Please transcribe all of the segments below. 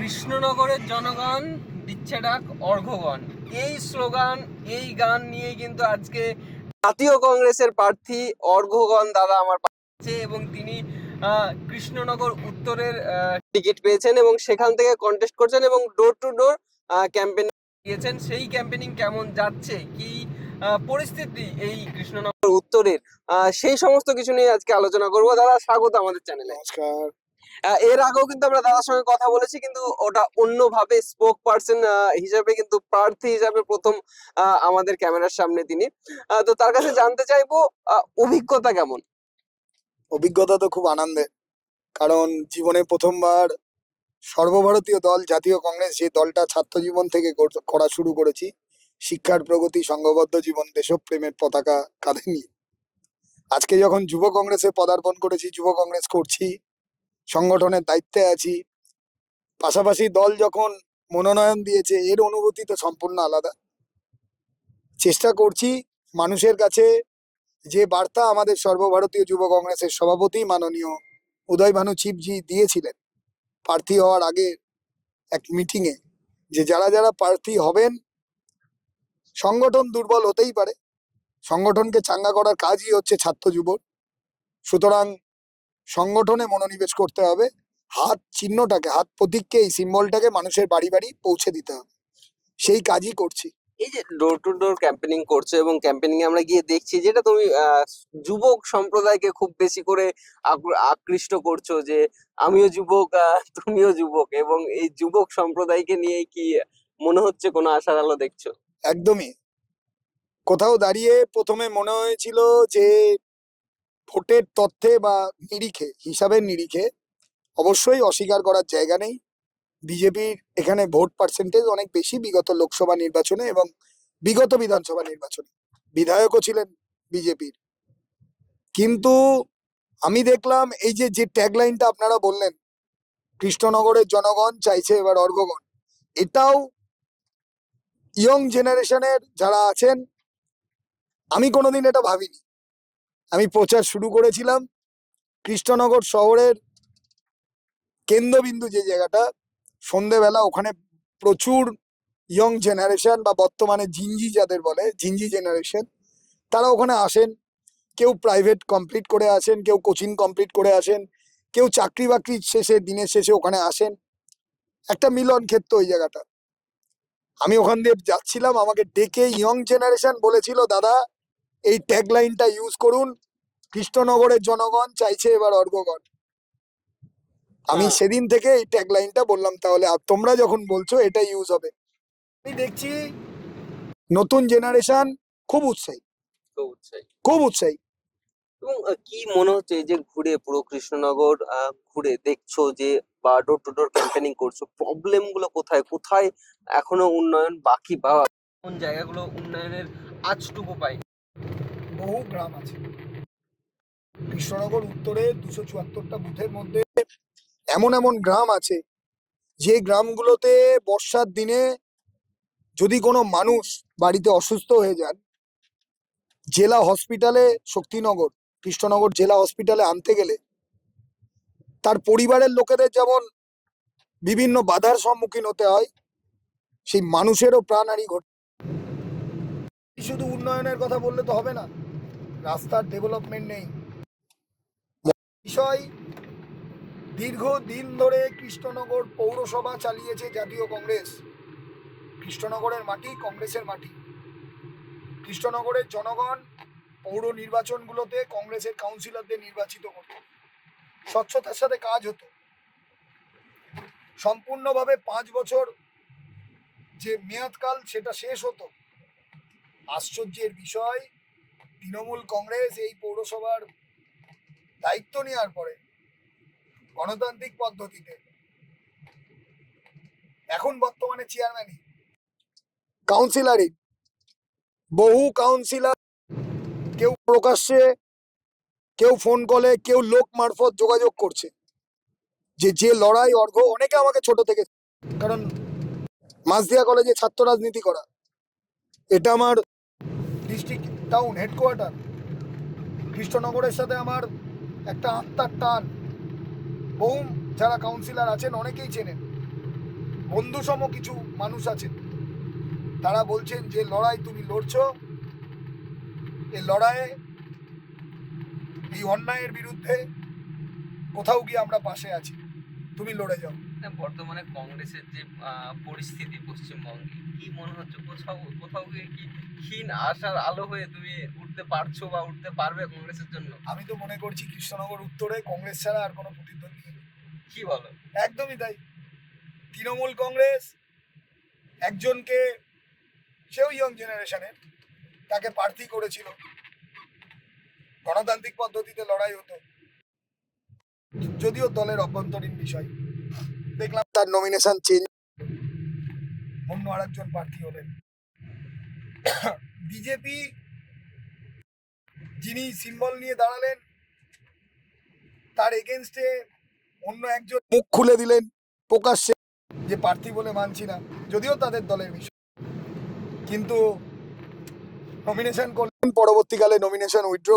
কৃষ্ণনগরের জনগণ দিচ্ছে ডাক অর্ঘ্যগণ, এই স্লোগান, এই গান নিয়ে কিন্তু আজকে জাতীয় কংগ্রেসের প্রার্থী অর্ঘ্যগণ দাদা আমার পাচ্ছে এবং তিনি কৃষ্ণনগর উত্তরের টিকিট পেয়েছেন এবং সেখান থেকে কন্টেস্ট করছেন এবং ডোর টু ডোর ক্যাম্পেইন দিয়েছেন। সেই ক্যাম্পেইনিং কেমন যাচ্ছে, কি পরিস্থিতি এই কৃষ্ণনগর উত্তরের, সেই সমস্ত কিছু নিয়ে আজকে আলোচনা করবো। দাদা স্বাগত আমাদের চ্যানেলে। নমস্কার। এর আগেও কিন্তু আমরা দাদার সঙ্গে কথা বলেছি, কিন্তু ওটা অন্যভাবে স্পোক পার্সন হিসাবে, কিন্তু প্রার্থী হিসাবে প্রথম আমাদের ক্যামেরার সামনে তিনি। তো তার কাছে জানতে চাইবো অভিজ্ঞতা কেমন। অভিজ্ঞতা তো খুব আনন্দের, কারণ জীবনে প্রথমবার সর্বভারতীয় দল জাতীয় কংগ্রেস, যে দলটা ছাত্র জীবন থেকে করা শুরু করেছি, শিক্ষার প্রগতি, সংঘবদ্ধ জীবন, দেশপ্রেমের পতাকা কাঁধে নিয়ে আজকে যখন যুব কংগ্রেসে পদার্পণ করেছি, যুব কংগ্রেস করছি, সংগঠনের দায়িত্বে আছি, পাশাপাশি দল যখন মনোনয়ন দিয়েছে, এর অনুভূতি তো সম্পূর্ণ আলাদা। চেষ্টা করছি মানুষের কাছে যে বার্তা আমাদের সর্বভারতীয় যুব কংগ্রেসের সভাপতি মাননীয় উদয় ভানু চিপজি দিয়েছিলেন প্রার্থী হওয়ার আগে এক মিটিংয়ে, যে যারা যারা প্রার্থী হবেন, সংগঠন দুর্বল হতেই পারে, সংগঠনকে চাঙ্গা করার কাজই হচ্ছে ছাত্র যুব, সুতরাং সংগঠনে মনোনিবেশ করতে হবে, হাত চিহ্নটাকে, হাত প্রতীককে, এই সিম্বলটাকে মানুষের বাড়ি বাড়ি পৌঁছে দিতে হবে, সেই কাজই করছি। এই যে ডোর টু ডোর ক্যাম্পেনিং করছো এবং ক্যাম্পেনিং এ আমরা গিয়ে দেখছি যেটা তুমি যুবক সম্প্রদায়কে খুব বেশি করে আকৃষ্ট করছো, যে আমিও যুবক, তুমিও যুবক, এবং এই যুবক সম্প্রদায়কে নিয়ে কি মনে হচ্ছে কোনো আশার আলো দেখছো? একদমই। কোথাও দাঁড়িয়ে প্রথমে মনে হয়েছিল যে ভোটের তথ্যে বা নিরিখে, হিসাবের নিরিখে অবশ্যই অস্বীকার করার জায়গা নেই, বিজেপির এখানে ভোট পার্সেন্টেজ অনেক বেশি বিগত লোকসভা নির্বাচনে এবং বিগত বিধানসভা নির্বাচনে, বিধায়কও ছিলেন বিজেপির। কিন্তু আমি দেখলাম এই যে যে ট্যাগলাইনটা আপনারা বললেন, কৃষ্ণনগরের জনগণ চাইছে এবার অর্ঘ্যগণ, এটাও ইয়ং জেনারেশনের যারা আছেন, আমি কোনোদিন এটা ভাবিনি। আমি প্রচার শুরু করেছিলাম কৃষ্ণনগর শহরের কেন্দ্রবিন্দু যে জায়গাটা, সন্ধেবেলা ওখানে প্রচুর ইয়ং জেনারেশন বা বর্তমানে জিঞ্জি যাদের বলে, জিঞ্জি জেনারেশন, তারা ওখানে আসেন। কেউ প্রাইভেট কমপ্লিট করে আসেন, কেউ কোচিং কমপ্লিট করে আসেন, কেউ চাকরি বাকরি শেষে, দিনের শেষে ওখানে আসেন। একটা মিলন ক্ষেত্র ওই জায়গাটা। আমি ওখান দিয়ে যাচ্ছিলাম, আমাকে ডেকে ইয়ং জেনারেশন বলেছিল, দাদা এই ট্যাগলাইনটা ইউজ করুন, কৃষ্ণনগরের জনগণ চাইছে এবার অর্ঘ্যগণ। আমি সেদিন থেকে এই ট্যাগলাইনটা বললাম, তাহলে তোমরা যখন বলছো এটা ইউজ হবে। আমি দেখছি নতুন জেনারেশন খুব উৎসাহী, খুব উৎসাহী। এবং কি মনে হচ্ছে এই যে ঘুরে পুরো কৃষ্ণনগর ঘুরে দেখছো, যে বা ডোর টু ডোর ক্যাম্পেনিং করছো, প্রবলেম গুলো কোথায় কোথায় এখনো উন্নয়ন বাকি, বা কোন জায়গাগুলো উন্নয়নের আজটুকু পাই? বহু গ্রাম আছে কৃষ্ণনগর উত্তরে, 274টা বুথের মধ্যে এমন এমন গ্রাম আছে যে গ্রামগুলোতে বর্ষার দিনে যদি কোনো মানুষ বাড়িতে অসুস্থ হয়ে যান, জেলা হসপিটালে, শক্তিনগর কৃষ্ণনগর জেলা হসপিটালে আনতে গেলে তার পরিবারের লোকেদের যেমন বিভিন্ন বাধার সম্মুখীন হতে হয়, সেই মানুষেরও প্রাণহানি ঘটে। শুধু উন্নয়নের কথা বললে তো হবে না, রাস্তার ডেভেলপমেন্ট নেই। বিষয়, দীর্ঘদিন ধরে কৃষ্ণনগর পৌরসভা চালিয়েছে জাতীয় কংগ্রেস, কৃষ্ণনগরের মাটি কংগ্রেসের মাটি। কৃষ্ণনগরের জনগণ পৌর নির্বাচনগুলোতে কংগ্রেসের কাউন্সিলরদের নির্বাচিত করত, স্বচ্ছতার সাথে কাজ হতো। সম্পূর্ণভাবে 5 বছর যে মেয়াদকাল সেটা শেষ হতো। আশ্চর্যের বিষয়, তৃণমূল কংগ্রেস এই পৌরসভার দায়িত্ব নেওয়ার পরে গণতান্ত্রিক পদ্ধতিতে এখন বর্তমানে চেয়ারম্যানই, কাউন্সিলরই, বহু কাউন্সিলর, কেউ প্রকাশ্যে, কেউ ফোন কলে, কেউ লোক মারফত যোগাযোগ করছে যে যে লড়াই অর্ঘ্য, অনেকে আমাকে ছোট থেকে, কারণ মাসদিয়া কলেজে ছাত্র রাজনীতি করা, এটা আমার ডিস্ট্রিক্ট টাউন হেডকোয়ার্টার, কৃষ্ণনগরের সাথে আমার একটা আত্মার টান। বহু যারা কাউন্সিলর আছেন অনেকেই চেনেন। বন্ধুসম কিছু মানুষ আছেন, তারা বলছেন যে লড়াই তুমি লড়ছো, এই লড়াইয়ে এই অন্যায়ের বিরুদ্ধে কোথাও গিয়ে আমরা পাশে আছি, তুমি লড়ে যাও। বর্তমানে কংগ্রেসের যে পরিস্থিতি পশ্চিমবঙ্গে, কি মনে হচ্ছে কোথাও কোথাও গিয়ে কি ক্ষীণ আশার আলো হয়ে তুমি উঠতে পারছো বা উঠতে পারবে কংগ্রেসের জন্য? আমি তো মনে করছি কৃষ্ণনগর উত্তরে কংগ্রেস ছাড়া আর কোনো প্রতিদ্বন্দ্বী নেই। কি বলো? একদমই তাই। তৃণমূল কংগ্রেস একজনকে, সেও ইয়ং জেনারেশনের, তাকে প্রার্থী করেছিল, গণতান্ত্রিক পদ্ধতিতে লড়াই হতো, যদিও দলের অভ্যন্তরীণ বিষয়। দেখলাম তার নমিনেশন চেঞ্জ, অন্য আরেকজন প্রার্থী হলেন। বিজেপি যিনি সিম্বল নিয়ে দাঁড়ালেন, তার এগেনস্টে অন্য একজন মুখ খুলে দিলেন প্রকাশ্যে যে প্রার্থী বলে মানছি না, যদিও তাদের দলের বিষয়, কিন্তু নমিনেশন করলেন, পরবর্তীকালে নমিনেশন উইথড্র।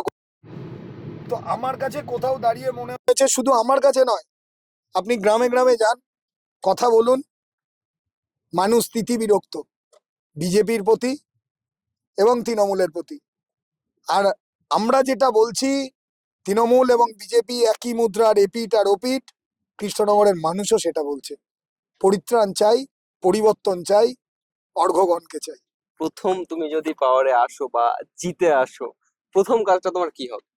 তো আমার কাছে কোথাও দাঁড়িয়ে মনে হয়েছে, শুধু আমার কাছে নয়, আপনি গ্রামে গ্রামে যান, কথা বলুন, মানুষ তিতিবিরক্ত বিজেপির প্রতি এবং তৃণমূলের প্রতি। আর আমরা যেটা বলছি, তৃণমূল এবং বিজেপি একই মুদ্রার এপিঠ আর ওপিঠ, কৃষ্ণনগরের মানুষও সেটা বলছে। পরিত্রাণ চাই, পরিবর্তন চাই, অর্ঘ্যগণকে চাই। প্রথম তুমি যদি পাওয়ারে আসো বা জিতে আসো, প্রথম কাজটা তোমার কি হবে?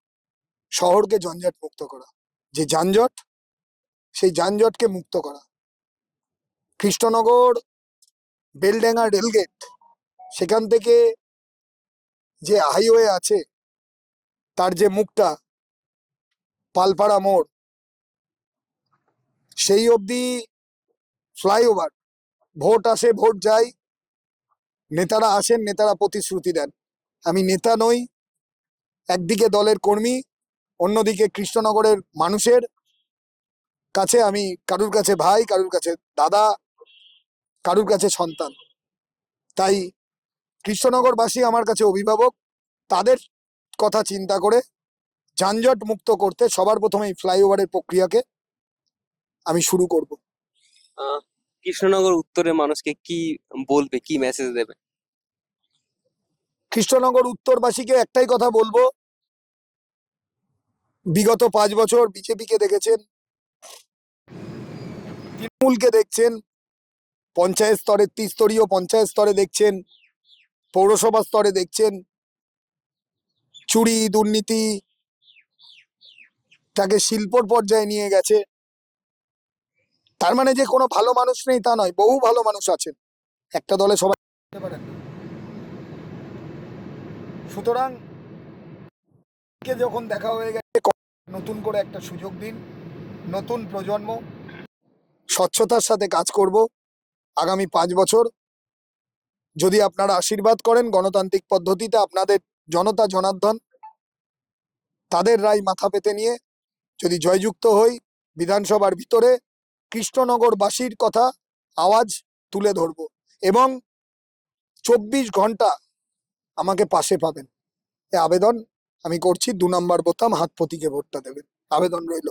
শহরকে জঞ্জাট মুক্ত করা, যে যানজট, সেই যানজটকে মুক্ত করা। কৃষ্ণনগর বেলডাঙ্গা রেলগেট, সেখান থেকে যে হাইওয়ে আছে, তার যে মুখটা পালপাড়া মোড়, সেই অবধি ফ্লাইওভার, ভোট আসে ভোট যায়, নেতারা আসেন, নেতারা প্রতিশ্রুতি দেন। আমি নেতা নই, একদিকে দলের কর্মী, অন্যদিকে কৃষ্ণনগরের মানুষের কাছে আমি কারুর কাছে ভাই, কারুর কাছে দাদা, কারুর কাছে সন্তান। তাই কৃষ্ণনগরবাসী আমার কাছে অভিভাবক, তাদের কথা চিন্তা করে যানজট মুক্ত করতে সবার প্রথমে এই ফ্লাইওভারের প্রক্রিয়াকে আমি শুরু করব। আহ, কৃষ্ণনগর উত্তরের মানুষকে কি বলবে, কি মেসেজ দেবে? কৃষ্ণনগর উত্তরবাসীকে একটাই কথা বলবো, বিগত 5 বছর বিজেপিকে দেখেছেন, তৃণমূলকে দেখছেন, পঞ্চায়েত স্তরে, ত্রিস্তরীয় পঞ্চায়েত স্তরে দেখছেন, পৌরসভা স্তরে দেখছেন, চুরি দুর্নীতি তাকে শিল্পর পর্যায়ে নিয়ে গেছে। তার মানে যে কোনো ভালো মানুষ নেই তা নয়, বহু ভালো মানুষ আছেন, একটা দলে সবাই থাকতে পারেন না। সুতরাং যখন দেখা হয়ে গেছে, নতুন করে একটা সুযোগ দিন, নতুন প্রজন্ম, স্বচ্ছতার সাথে কাজ করব আগামী 5 বছর। যদি আপনারা আশীর্বাদ করেন, গণতান্ত্রিক পদ্ধতিতে আপনাদের জনতা জনার্দন, তাদের রায় মাথা পেতে নিয়ে যদি জয়যুক্ত হই, বিধানসভার ভিতরে কৃষ্ণনগরবাসীর কথা আওয়াজ তুলে ধরব এবং 24 ঘন্টা আমাকে পাশে পাবেন, এ আবেদন আমি করছি। 2 নম্বর বোতাম হাত প্রতীকে ভোটটা দেবেন, আবেদন রইল।